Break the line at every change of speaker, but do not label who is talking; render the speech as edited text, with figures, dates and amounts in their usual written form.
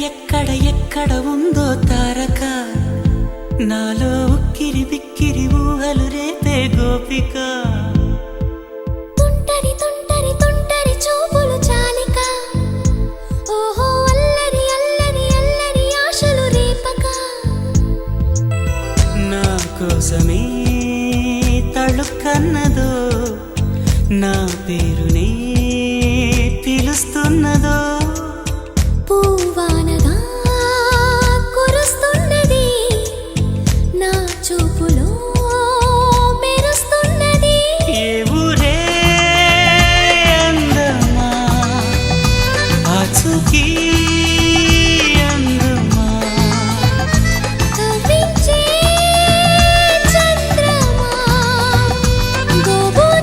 ఎక్కడ ఉందో తారక నాలో ఉక్కిరి బిక్కిరి ఊహలు రేపే గోపిక
తుంటరి తుంటరి తుంటరి చూపులు చాలిక ఓహో అల్లరి అల్లరి అల్లరి ఆశలు రేపక
నా కోసమే తళుక్కన్నదో నా పేరు